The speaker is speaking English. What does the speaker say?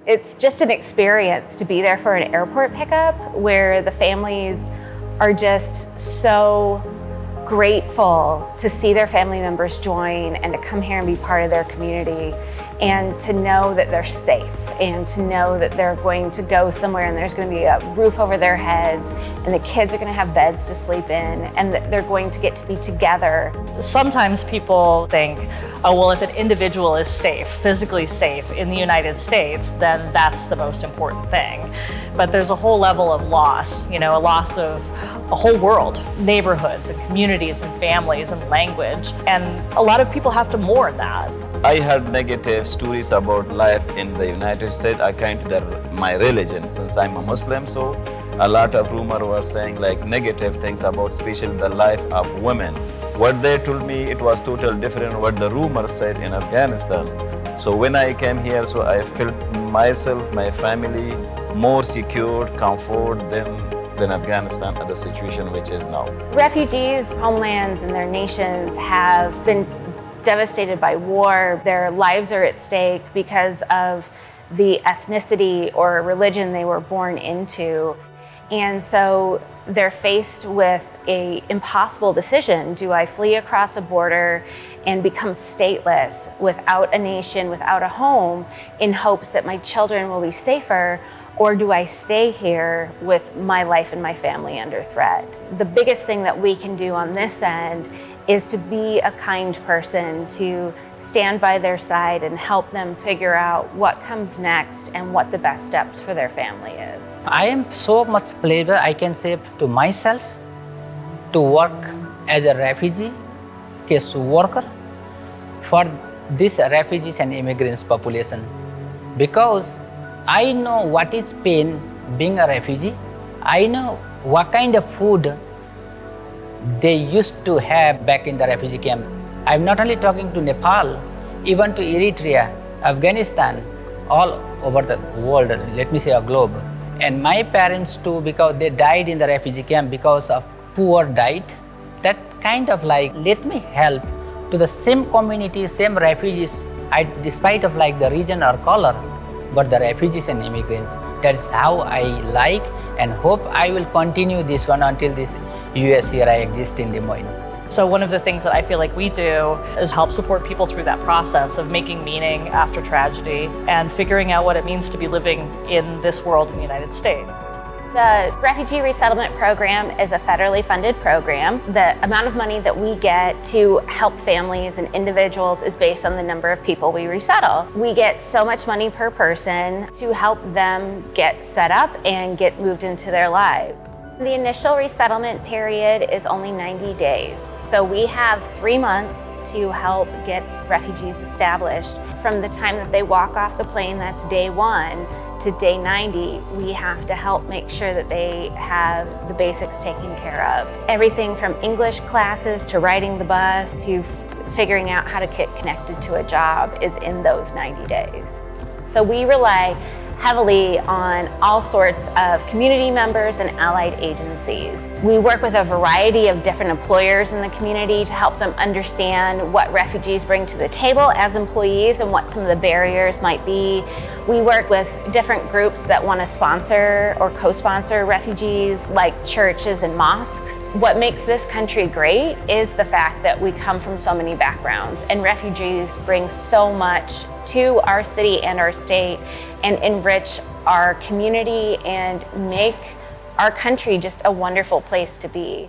It's just an experience to be there for an airport pickup where the families are just so grateful to see their family members join and to come here and be part of their community and to know that they're safe and to know that they're going to go somewhere and there's going to be a roof over their heads and the kids are going to have beds to sleep in and that they're going to get to be together. Sometimes people think, oh, well, if an individual is safe, physically safe in the United States, then that's the most important thing. But there's a whole level of loss, a loss of a whole world, neighborhoods and communities and families and language. And a lot of people have to mourn that. I heard negative stories about life in the United States according to my religion, since I'm a Muslim. So a lot of rumor was saying like negative things about especially the life of women. What they told me, it was totally different what the rumor said in Afghanistan. So when I came here, so I felt myself, my family more secure, comfort than Afghanistan at the situation which is now. Refugees' homelands and their nations have been devastated by war. Their lives are at stake because of the ethnicity or religion they were born into. And so they're faced with an impossible decision. Do I flee across a border and become stateless without a nation, without a home, in hopes that my children will be safer? Or do I stay here with my life and my family under threat? The biggest thing that we can do on this end is to be a kind person, to stand by their side and help them figure out what comes next and what the best steps for their family is. I am so much pleasure, I can say, to myself to work as a refugee case worker for this refugees and immigrants population, because I know what is pain being a refugee. I know what kind of food they used to have back in the refugee camp. I'm not only talking to Nepal, even to Eritrea, Afghanistan, all over the world, let me say a globe. And my parents too, because they died in the refugee camp because of poor diet. That kind of like, let me help to the same community, same refugees, despite of like the region or color, but the refugees and immigrants. That's how I like and hope I will continue this one until this USCRI exists in Des Moines. So one of the things that I feel like we do is help support people through that process of making meaning after tragedy and figuring out what it means to be living in this world in the United States. The Refugee Resettlement Program is a federally funded program. The amount of money that we get to help families and individuals is based on the number of people we resettle. We get so much money per person to help them get set up and get moved into their lives. The initial resettlement period is only 90 days, so we have 3 months to help get refugees established. From the time that they walk off the plane, that's day 1, to day 90, we have to help make sure that they have the basics taken care of. Everything from English classes to riding the bus to figuring out how to get connected to a job is in those 90 days. So we rely heavily on all sorts of community members and allied agencies. We work with a variety of different employers in the community to help them understand what refugees bring to the table as employees and what some of the barriers might be. We work with different groups that want to sponsor or co-sponsor refugees, like churches and mosques. What makes this country great is the fact that we come from so many backgrounds, and refugees bring so much to our city and our state and enrich our community and make our country just a wonderful place to be.